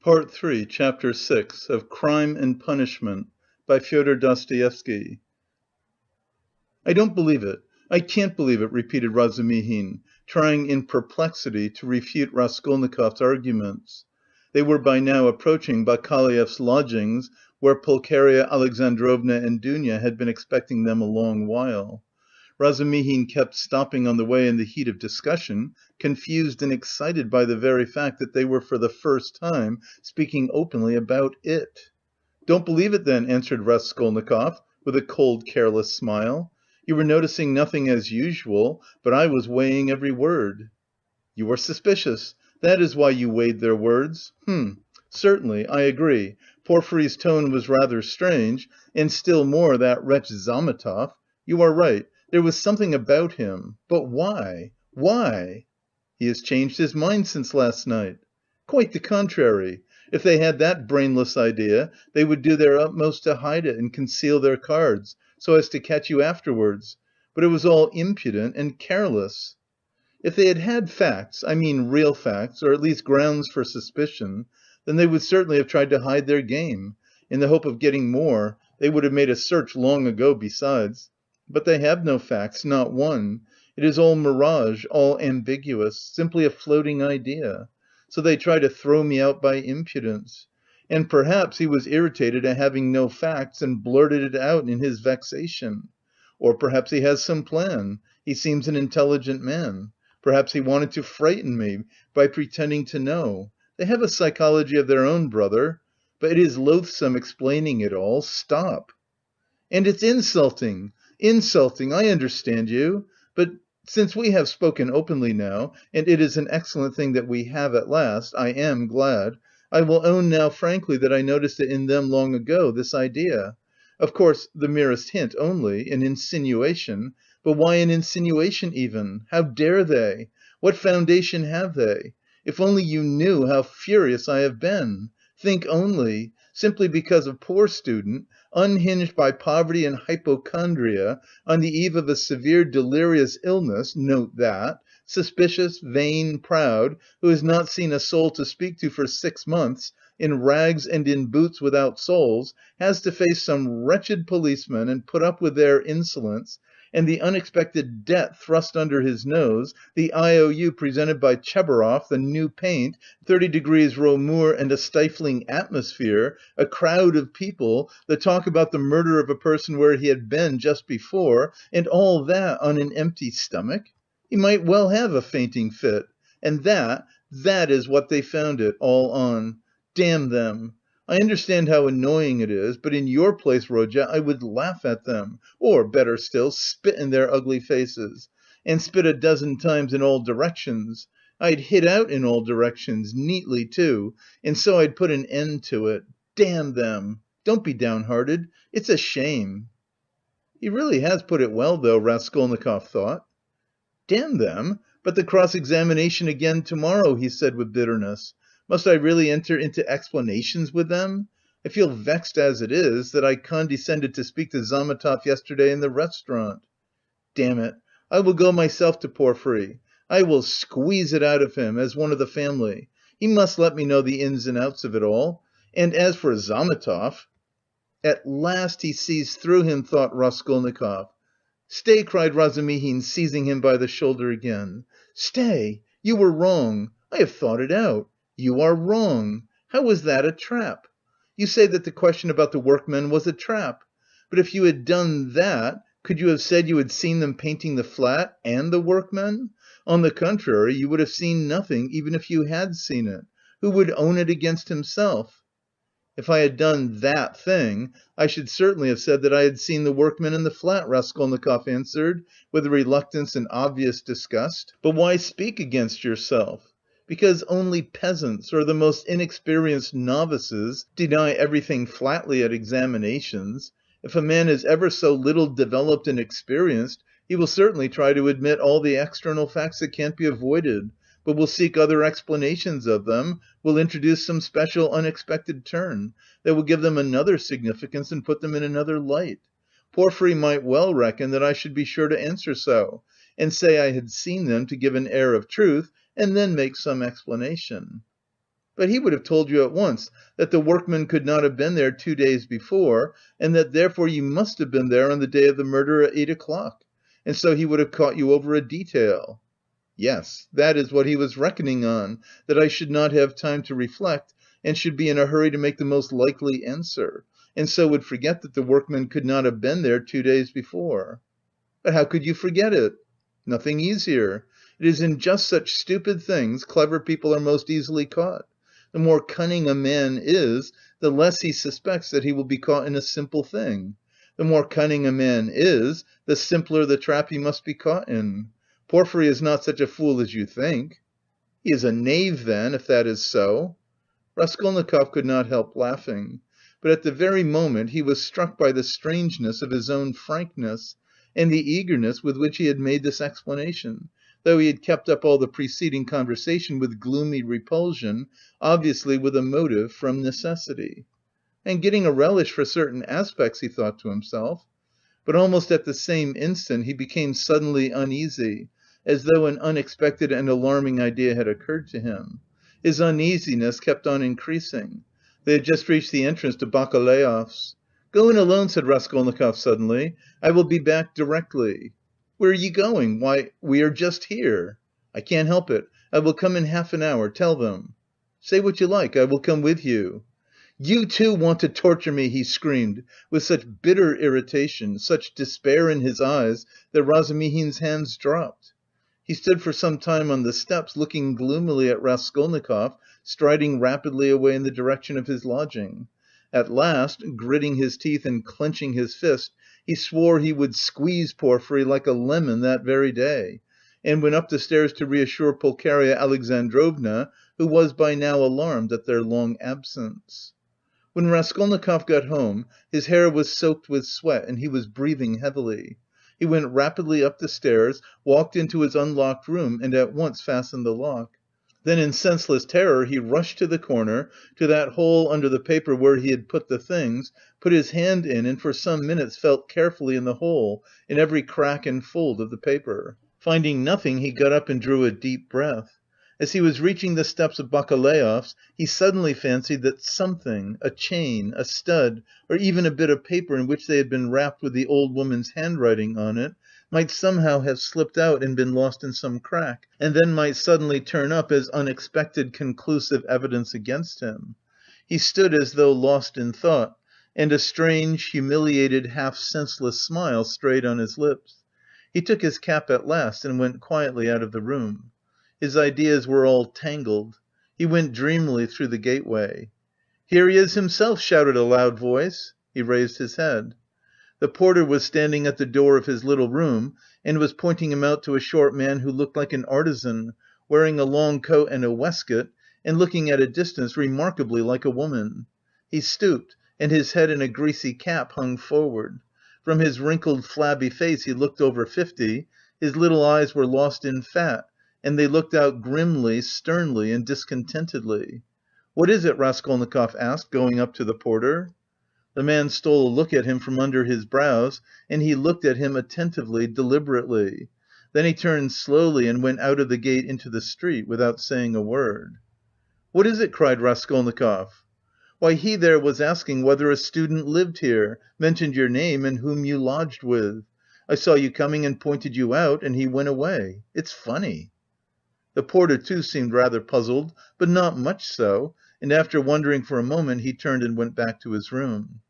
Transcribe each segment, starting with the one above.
Part 3, Chapter 6 of Crime and Punishment by Fyodor Dostoevsky. "I don't believe it. I can't believe it," repeated Razumihin, trying in perplexity to refute Raskolnikov's arguments. They were by now approaching Bakaleyev's lodgings, where Pulcheria Alexandrovna and Dounia had been expecting them a long while. Razumihin kept stopping on the way in the heat of discussion, confused and excited by the very fact that they were for the first time speaking openly about it. "Don't believe it then," answered Raskolnikov, with a cold, careless smile. "You were noticing nothing as usual, but I was weighing every word." "You were suspicious. That is why you weighed their words. Certainly, I agree, Porfiry's tone was rather strange, and still more that wretch Zametov. You are right, there was something about him. But why? Why?" "He has changed his mind since last night." "Quite the contrary. If they had that brainless idea, they would do their utmost to hide it and conceal their cards, so as to catch you afterwards. But it was all impudent and careless." "If they had had facts, I mean real facts, or at least grounds for suspicion, then they would certainly have tried to hide their game. In the hope of getting more, they would have made a search long ago besides. But they have no facts, not one. It is all mirage, all ambiguous, simply a floating idea. So they try to throw me out by impudence. And perhaps he was irritated at having no facts and blurted it out in his vexation. Or perhaps he has some plan. He seems an intelligent man. Perhaps he wanted to frighten me by pretending to know. They have a psychology of their own, brother. But it is loathsome explaining it all. Stop." "And it's insulting! Insulting! I understand you. But since we have spoken openly now, and it is an excellent thing that we have at last, I am glad, I will own now frankly that I noticed it in them long ago, this idea. Of course, the merest hint only, an insinuation, but why an insinuation even? How dare they? What foundation have they? If only you knew how furious I have been! Think only! Simply because a poor student, unhinged by poverty and hypochondria, on the eve of a severe delirious illness, note that, suspicious, vain, proud, who has not seen a soul to speak to for 6 months, in rags and in boots without soles, has to face some wretched policemen and put up with their insolence, and the unexpected debt thrust under his nose, the IOU presented by Tchebarov, the new paint, 30 degrees Reaumur and a stifling atmosphere, a crowd of people, the talk about the murder of a person where he had been just before, and all that on an empty stomach. He might well have a fainting fit. And that is what they found it all on. Damn them! I understand how annoying it is, but in your place, Rodya, I would laugh at them, or, better still, spit in their ugly faces. And spit a dozen times in all directions. I'd hit out in all directions, neatly too, and so I'd put an end to it. Damn them! Don't be downhearted. It's a shame." "He really has put it well, though," Raskolnikov thought. "Damn them! But the cross-examination again to-morrow," he said with bitterness. "Must I really enter into explanations with them? I feel vexed as it is, that I condescended to speak to Zametov yesterday in the restaurant. Damn it, I will go myself to Porfiry. I will squeeze it out of him, as one of the family. He must let me know the ins and outs of it all. And as for Zametov..." "At last he sees through him," thought Raskolnikov. "Stay!" cried Razumihin, seizing him by the shoulder again. "Stay! You were wrong. I have thought it out. You are wrong. How was that a trap? You say that the question about the workmen was a trap. But if you had done that, could you have said you had seen them painting the flat and the workmen? On the contrary, you would have seen nothing, even if you had seen it. Who would own it against himself?" "If I had done that thing, I should certainly have said that I had seen the workmen in the flat," Raskolnikov answered, with reluctance and obvious disgust. "But why speak against yourself? Because only peasants, or the most inexperienced novices, deny everything flatly at examinations. If a man is ever so little developed and experienced, he will certainly try to admit all the external facts that can't be avoided, but will seek other explanations of them, will introduce some special unexpected turn, that will give them another significance and put them in another light. Porfiry might well reckon that I should be sure to answer so, and say I had seen them to give an air of truth, and then make some explanation." But he would have told you at once that the workman could not have been there 2 days before, and that therefore you must have been there on the day of the murder at 8 o'clock, and so he would have caught you over a detail. Yes, that is what he was reckoning on, that I should not have time to reflect, and should be in a hurry to make the most likely answer, and so would forget that the workman could not have been there 2 days before. But how could you forget it? Nothing easier. It is in just such stupid things clever people are most easily caught. The more cunning a man is, the less he suspects that he will be caught in a simple thing. The more cunning a man is, the simpler the trap he must be caught in. Porfiry is not such a fool as you think. He is a knave then, if that is so. Raskolnikov could not help laughing. But at the very moment he was struck by the strangeness of his own frankness, and the eagerness with which he had made this explanation, though he had kept up all the preceding conversation with gloomy repulsion, obviously with a motive from necessity. "I am getting a relish for certain aspects," he thought to himself. But almost at the same instant he became suddenly uneasy, as though an unexpected and alarming idea had occurred to him. His uneasiness kept on increasing. They had just reached the entrance to Bakaleyev's. "Go in alone," said Raskolnikov suddenly. "I will be back directly." "Where are you going?" "Why, we are just here." "I can't help it. I will come in half an hour. Tell them." "Say what you like. I will come with you." "You too want to torture me!" he screamed, with such bitter irritation, such despair in his eyes, that Razumihin's hands dropped. He stood for some time on the steps, looking gloomily at Raskolnikov striding rapidly away in the direction of his lodging. At last, gritting his teeth and clenching his fist, he swore he would squeeze Porfiry like a lemon that very day, and went up the stairs to reassure Pulcheria Alexandrovna, who was by now alarmed at their long absence. When Raskolnikov got home, his hair was soaked with sweat and he was breathing heavily. He went rapidly up the stairs, walked into his unlocked room and at once fastened the lock. Then in senseless terror he rushed to the corner, to that hole under the paper where he had put the things, put his hand in and for some minutes felt carefully in the hole, in every crack and fold of the paper. Finding nothing, he got up and drew a deep breath. As he was reaching the steps of Bakaleyev's, he suddenly fancied that something, a chain, a stud, or even a bit of paper in which they had been wrapped with the old woman's handwriting on it, might somehow have slipped out and been lost in some crack, and then might suddenly turn up as unexpected conclusive evidence against him. He stood as though lost in thought, and a strange, humiliated, half-senseless smile strayed on his lips. He took his cap at last and went quietly out of the room. His ideas were all tangled. He went dreamily through the gateway. "Here he is himself!" shouted a loud voice. He raised his head. The porter was standing at the door of his little room and was pointing him out to a short man who looked like an artisan, wearing a long coat and a waistcoat, and looking at a distance remarkably like a woman. He stooped, and his head in a greasy cap hung forward. From his wrinkled, flabby face he looked over 50, his little eyes were lost in fat, and they looked out grimly, sternly and discontentedly. "What is it?" Raskolnikov asked, going up to the porter. The man stole a look at him from under his brows, and he looked at him attentively, deliberately. Then he turned slowly and went out of the gate into the street without saying a word. "What is it?" cried Raskolnikov. "Why, he there was asking whether a student lived here, mentioned your name and whom you lodged with. I saw you coming and pointed you out, and he went away. It's funny." The porter too seemed rather puzzled, but not much so, and after wondering for a moment he turned and went back to his room.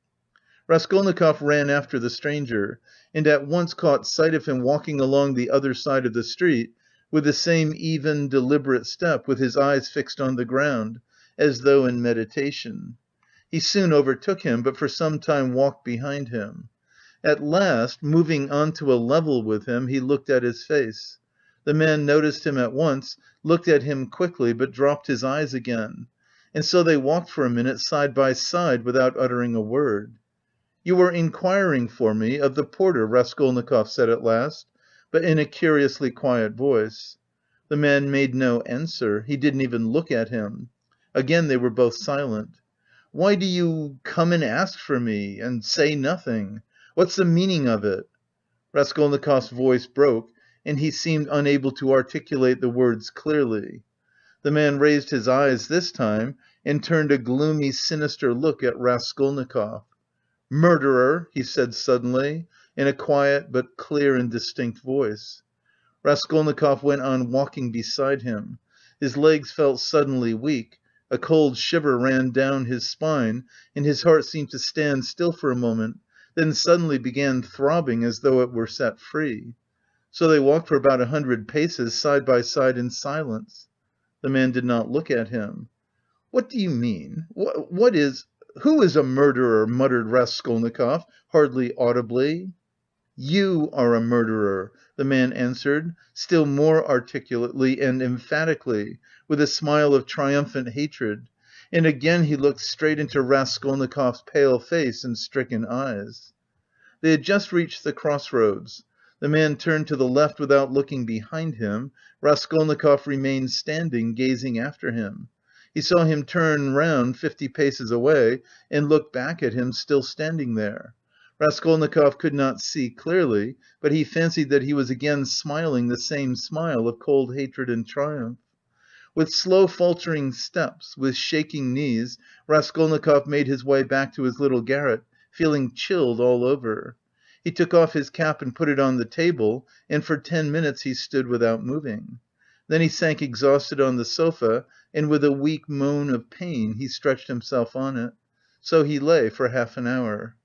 Raskolnikov ran after the stranger, and at once caught sight of him walking along the other side of the street with the same even, deliberate step, with his eyes fixed on the ground, as though in meditation. He soon overtook him, but for some time walked behind him. At last, moving on to a level with him, he looked at his face. The man noticed him at once, looked at him quickly, but dropped his eyes again. And so they walked for a minute side by side without uttering a word. "You were inquiring for me of the porter," Raskolnikov said at last, but in a curiously quiet voice. The man made no answer, he didn't even look at him. Again they were both silent. "Why do you come and ask for me... and say nothing? What's the meaning of it?" Raskolnikov's voice broke, and he seemed unable to articulate the words clearly. The man raised his eyes this time and turned a gloomy, sinister look at Raskolnikov. "Murderer!" he said suddenly, in a quiet but clear and distinct voice. Raskolnikov went on walking beside him. His legs felt suddenly weak, a cold shiver ran down his spine, and his heart seemed to stand still for a moment, then suddenly began throbbing as though it were set free. So they walked for about 100 paces, side by side in silence. The man did not look at him. "What do you mean? What is... who is a murderer?" muttered Raskolnikov, hardly audibly. "You are a murderer," the man answered, still more articulately and emphatically, with a smile of triumphant hatred, and again he looked straight into Raskolnikov's pale face and stricken eyes. They had just reached the cross-roads. The man turned to the left without looking behind him. Raskolnikov remained standing, gazing after him. He saw him turn round 50 paces away and look back at him still standing there. Raskolnikov could not see clearly, but he fancied that he was again smiling the same smile of cold hatred and triumph. With slow faltering steps, with shaking knees, Raskolnikov made his way back to his little garret, feeling chilled all over. He took off his cap and put it on the table, and for 10 minutes he stood without moving. Then he sank exhausted on the sofa, and with a weak moan of pain he stretched himself on it. So he lay for half an hour.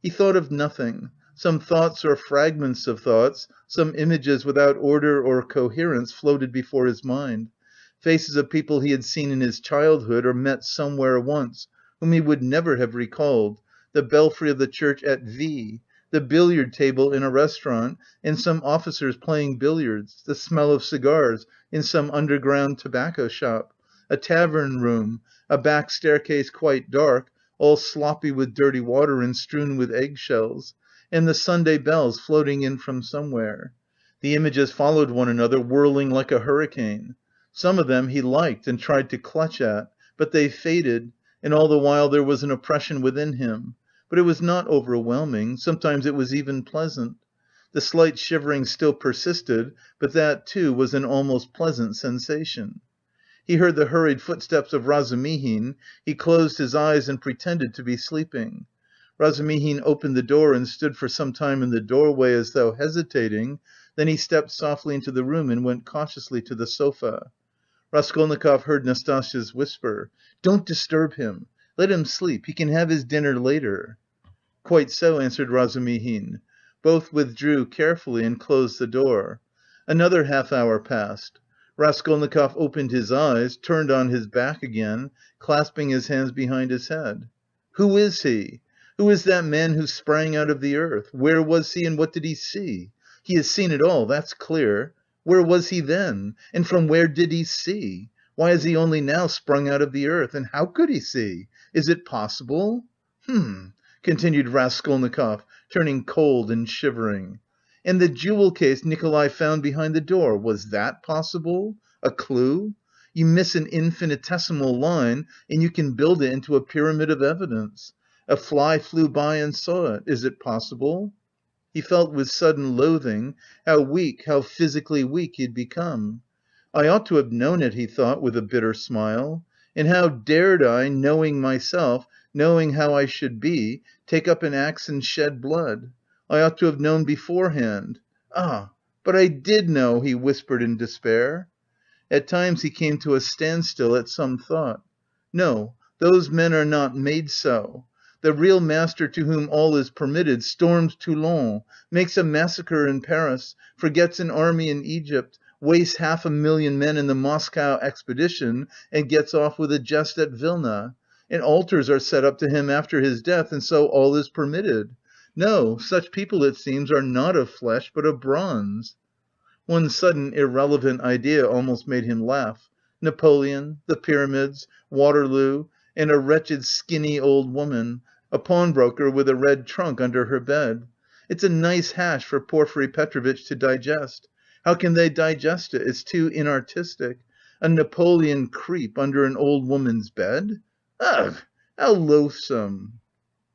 He thought of nothing. Some thoughts or fragments of thoughts, some images without order or coherence floated before his mind. Faces of people he had seen in his childhood or met somewhere once, whom he would never have recalled, the belfry of the church at V, the billiard table in a restaurant, and some officers playing billiards, the smell of cigars in some underground tobacco shop, a tavern room, a back staircase quite dark, all sloppy with dirty water and strewn with eggshells, and the Sunday bells floating in from somewhere. The images followed one another, whirling like a hurricane. Some of them he liked and tried to clutch at, but they faded, and all the while there was an oppression within him. But it was not overwhelming, sometimes it was even pleasant. The slight shivering still persisted, but that, too, was an almost pleasant sensation. He heard the hurried footsteps of Razumihin, he closed his eyes and pretended to be sleeping. Razumihin opened the door and stood for some time in the doorway as though hesitating, then he stepped softly into the room and went cautiously to the sofa. Raskolnikov heard Nastasya's whisper: "Don't disturb him. Let him sleep, he can have his dinner later." "Quite so," answered Razumihin. Both withdrew carefully and closed the door. Another half hour passed. Raskolnikov opened his eyes, turned on his back again, clasping his hands behind his head. "Who is he? Who is that man who sprang out of the earth? Where was he and what did he see? He has seen it all, that's clear. Where was he then? And from where did he see? Why has he only now sprung out of the earth? And how could he see? Is it possible? Continued Raskolnikov, turning cold and shivering. "And the jewel case Nikolay found behind the door, was that possible? A clue? You miss an infinitesimal line and you can build it into a pyramid of evidence. A fly flew by and saw it. Is it possible?" He felt with sudden loathing how weak, how physically weak he had become. "I ought to have known it," he thought with a bitter smile. "And how dared I, knowing myself, knowing how I should be, take up an axe and shed blood? I ought to have known beforehand. Ah, but I did know," he whispered in despair. At times he came to a standstill at some thought. "No, those men are not made so. The real master to whom all is permitted storms Toulon, makes a massacre in Paris, forgets an army in Egypt, wastes 500,000 men in the Moscow expedition and gets off with a jest at Vilna. And altars are set up to him after his death, and so all is permitted. No, such people, it seems, are not of flesh, but of bronze." One sudden irrelevant idea almost made him laugh. Napoleon, the pyramids, Waterloo, and a wretched skinny old woman, a pawnbroker with a red trunk under her bed. It's a nice hash for Porfiry Petrovitch to digest. How can they digest it? It's too inartistic. A Napoleon creep under an old woman's bed? Ugh! How loathsome!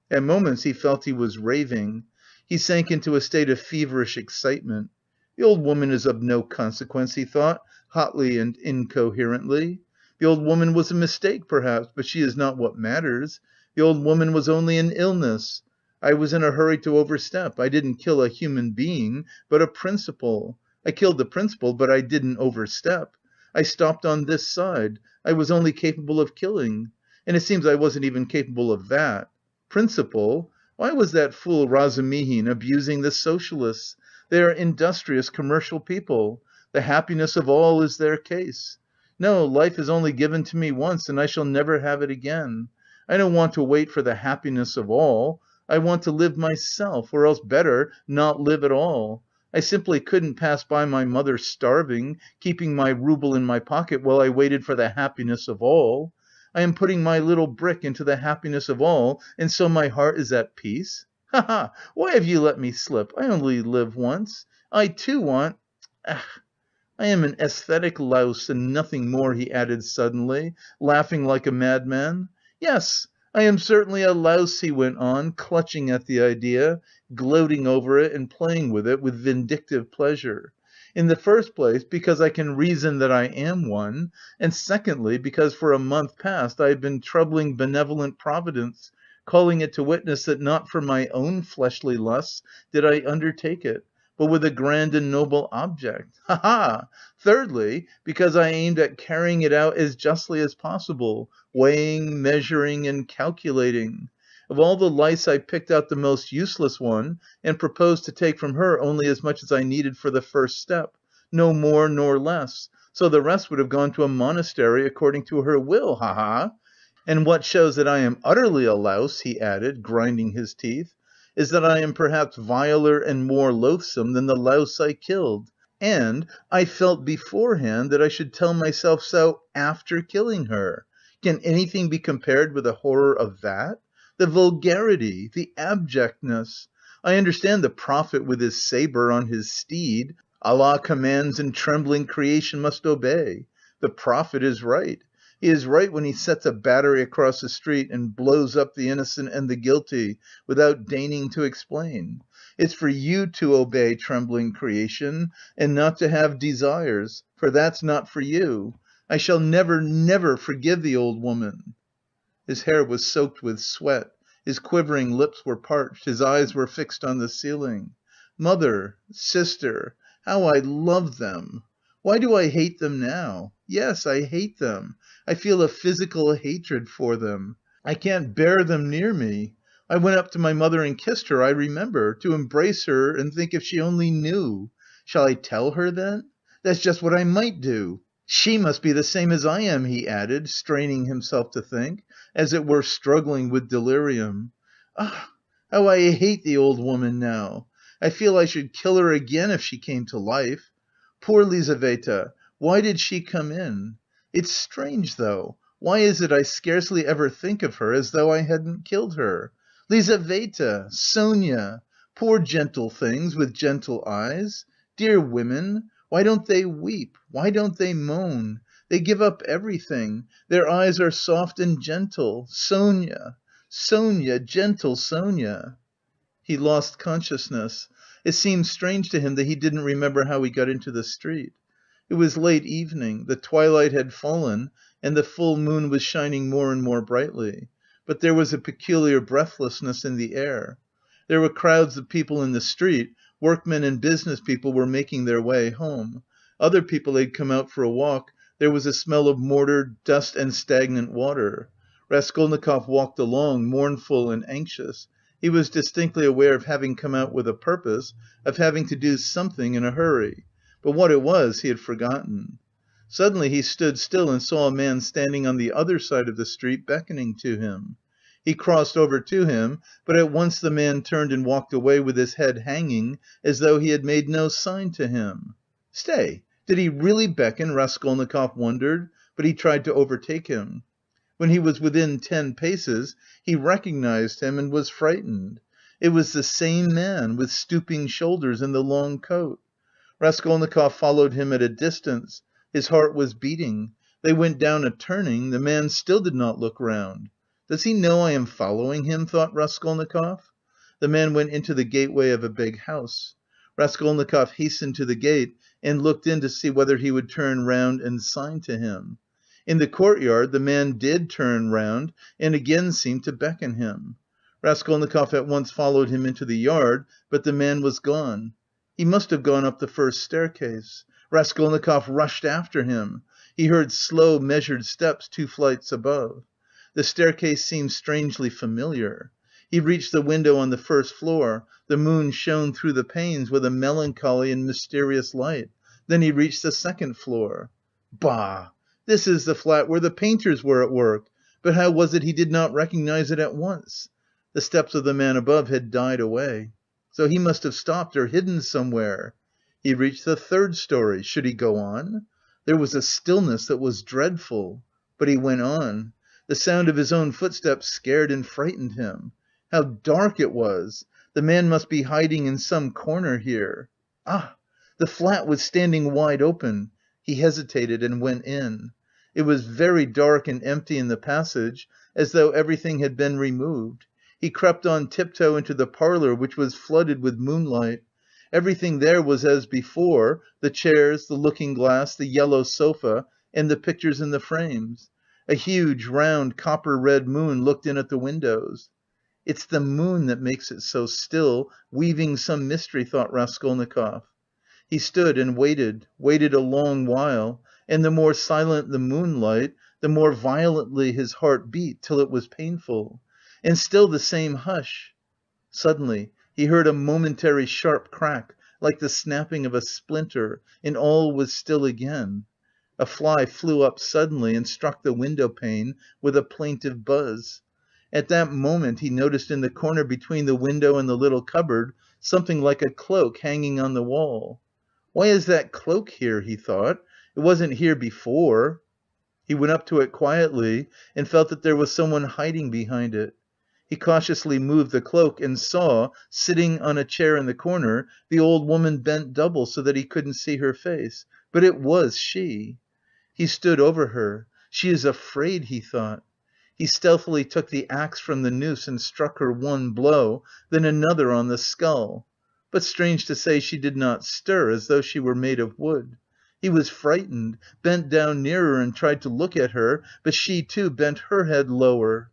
At moments he felt he was raving. He sank into a state of feverish excitement. The old woman is of no consequence, he thought, hotly and incoherently. The old woman was a mistake, perhaps, but she is not what matters. The old woman was only an illness. I was in a hurry to overstep. I didn't kill a human being, but a principle. I killed the principle, but I didn't overstep. I stopped on this side. I was only capable of killing. And it seems I wasn't even capable of that. Principle? Why was that fool Razumihin abusing the socialists? They are industrious commercial people. The happiness of all is their case. No, life is only given to me once and I shall never have it again. I don't want to wait for the happiness of all. I want to live myself, or else better, not live at all. I simply couldn't pass by my mother starving, keeping my rouble in my pocket while I waited for the happiness of all. I am putting my little brick into the happiness of all, and so my heart is at peace. Ha ha! Why have you let me slip? I only live once. I too want... Ach, I am an aesthetic louse and nothing more, he added suddenly, laughing like a madman. Yes, I am certainly a louse, he went on, clutching at the idea, gloating over it and playing with it with vindictive pleasure. In the first place, because I can reason that I am one, and secondly, because for a month past I have been troubling benevolent Providence, calling it to witness that not for my own fleshly lusts did I undertake it, but with a grand and noble object. Ha ha! Thirdly, because I aimed at carrying it out as justly as possible, weighing, measuring, and calculating. Of all the lice I picked out the most useless one, and proposed to take from her only as much as I needed for the first step, no more nor less, so the rest would have gone to a monastery according to her will, ha ha! And what shows that I am utterly a louse, he added, grinding his teeth, is that I am perhaps viler and more loathsome than the louse I killed. And I felt beforehand that I should tell myself so after killing her. Can anything be compared with the horror of that? The vulgarity, the abjectness. I understand the prophet with his sabre on his steed. Allah commands and trembling creation must obey. The prophet is right. He is right when he sets a battery across the street and blows up the innocent and the guilty without deigning to explain. It's for you to obey trembling creation and not to have desires, for that's not for you. I shall never, never forgive the old woman. His hair was soaked with sweat, his quivering lips were parched, his eyes were fixed on the ceiling. Mother, sister, how I loved them! Why do I hate them now? Yes, I hate them. I feel a physical hatred for them. I can't bear them near me. I went up to my mother and kissed her, I remember, to embrace her and think if she only knew. Shall I tell her then? That's just what I might do. She must be the same as I am, he added, straining himself to think, as it were struggling with delirium. Ah, how I hate the old woman now! I feel I should kill her again if she came to life. Poor Lizaveta, why did she come in? It's strange, though. Why is it I scarcely ever think of her as though I hadn't killed her? Lizaveta! Sonia! Poor gentle things with gentle eyes! Dear women! Why don't they weep? Why don't they moan? They give up everything. Their eyes are soft and gentle. Sonia! Sonia! Gentle Sonia! He lost consciousness. It seemed strange to him that he didn't remember how he got into the street. It was late evening, the twilight had fallen, and the full moon was shining more and more brightly. But there was a peculiar breathlessness in the air. There were crowds of people in the street, workmen and business people were making their way home. Other people had come out for a walk, there was a smell of mortar, dust and stagnant water. Raskolnikov walked along, mournful and anxious. He was distinctly aware of having come out with a purpose, of having to do something in a hurry. But what it was he had forgotten. Suddenly he stood still and saw a man standing on the other side of the street beckoning to him. He crossed over to him, but at once the man turned and walked away with his head hanging, as though he had made no sign to him. Stay, did he really beckon? Raskolnikov wondered, but he tried to overtake him. When he was within 10 paces, he recognized him and was frightened. It was the same man, with stooping shoulders and the long coat. Raskolnikov followed him at a distance. His heart was beating. They went down a turning, the man still did not look round. "Does he know I am following him?" thought Raskolnikov. The man went into the gateway of a big house. Raskolnikov hastened to the gate and looked in to see whether he would turn round and sign to him. In the courtyard the man did turn round and again seemed to beckon him. Raskolnikov at once followed him into the yard, but the man was gone. He must have gone up the first staircase. Raskolnikov rushed after him. He heard slow, measured steps 2 flights above. The staircase seemed strangely familiar. He reached the window on the first floor. The moon shone through the panes with a melancholy and mysterious light. Then he reached the second floor. Bah! This is the flat where the painters were at work! But how was it he did not recognise it at once? The steps of the man above had died away. So he must have stopped or hidden somewhere. He reached the third storey. Should he go on? There was a stillness that was dreadful. But he went on. The sound of his own footsteps scared and frightened him. How dark it was! The man must be hiding in some corner here. Ah! The flat was standing wide open. He hesitated and went in. It was very dark and empty in the passage, as though everything had been removed. He crept on tiptoe into the parlour, which was flooded with moonlight. Everything there was as before, the chairs, the looking-glass, the yellow sofa, and the pictures in the frames. A huge, round, copper-red moon looked in at the windows. "It's the moon that makes it so still, weaving some mystery," thought Raskolnikov. He stood and waited a long while, and the more silent the moonlight, the more violently his heart beat, till it was painful. And still the same hush. Suddenly he heard a momentary sharp crack, like the snapping of a splinter, and all was still again. A fly flew up suddenly and struck the window pane with a plaintive buzz. At that moment he noticed in the corner between the window and the little cupboard something like a cloak hanging on the wall. "Why is that cloak here?" he thought. "It wasn't here before." He went up to it quietly and felt that there was someone hiding behind it. He cautiously moved the cloak and saw, sitting on a chair in the corner, the old woman bent double so that he couldn't see her face. But it was she. He stood over her. "She is afraid," he thought. He stealthily took the axe from the noose and struck her one blow, then another on the skull. But strange to say she did not stir, as though she were made of wood. He was frightened, bent down nearer and tried to look at her, but she, too, bent her head lower.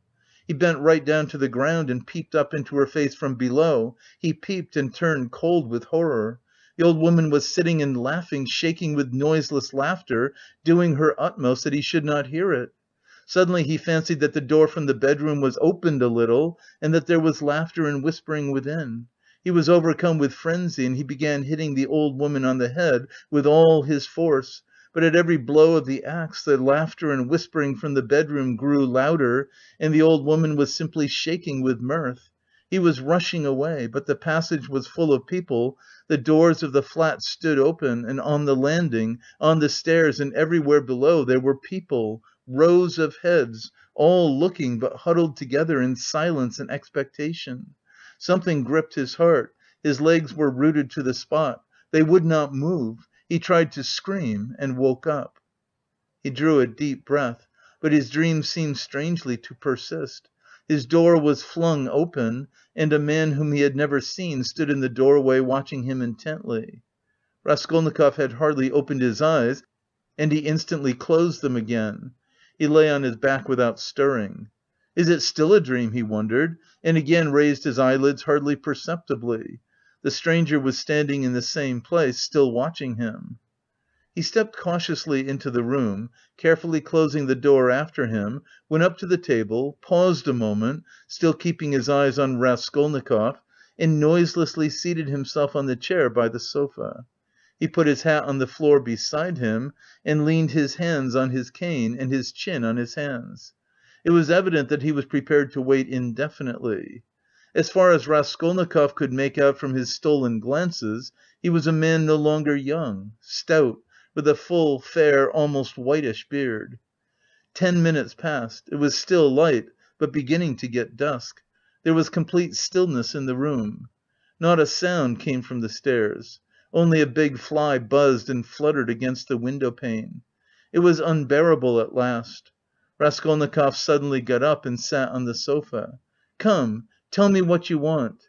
He bent right down to the ground and peeped up into her face from below. He peeped and turned cold with horror. The old woman was sitting and laughing, shaking with noiseless laughter, doing her utmost that he should not hear it. Suddenly he fancied that the door from the bedroom was opened a little and that there was laughter and whispering within. He was overcome with frenzy and he began hitting the old woman on the head with all his force, but at every blow of the axe the laughter and whispering from the bedroom grew louder and the old woman was simply shaking with mirth. He was rushing away, but the passage was full of people, the doors of the flat stood open, and on the landing, on the stairs and everywhere below there were people, rows of heads, all looking but huddled together in silence and expectation. Something gripped his heart, his legs were rooted to the spot, they would not move, he tried to scream and woke up. He drew a deep breath, but his dream seemed strangely to persist. His door was flung open, and a man whom he had never seen stood in the doorway watching him intently. Raskolnikov had hardly opened his eyes, and he instantly closed them again. He lay on his back without stirring. "Is it still a dream?" he wondered, and again raised his eyelids hardly perceptibly. The stranger was standing in the same place, still watching him. He stepped cautiously into the room, carefully closing the door after him, went up to the table, paused a moment, still keeping his eyes on Raskolnikov, and noiselessly seated himself on the chair by the sofa. He put his hat on the floor beside him, and leaned his hands on his cane and his chin on his hands. It was evident that he was prepared to wait indefinitely. As far as Raskolnikov could make out from his stolen glances, he was a man no longer young, stout, with a full, fair, almost whitish beard. 10 minutes passed. It was still light, but beginning to get dusk. There was complete stillness in the room. Not a sound came from the stairs. Only a big fly buzzed and fluttered against the window pane. It was unbearable at last. Raskolnikov suddenly got up and sat on the sofa. "Come, tell me what you want."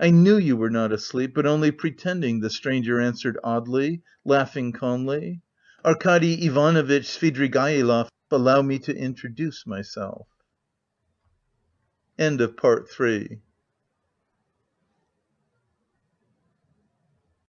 "I knew you were not asleep, but only pretending," the stranger answered oddly, laughing calmly. "Arkady Ivanovitch Svidrigaïlov, allow me to introduce myself."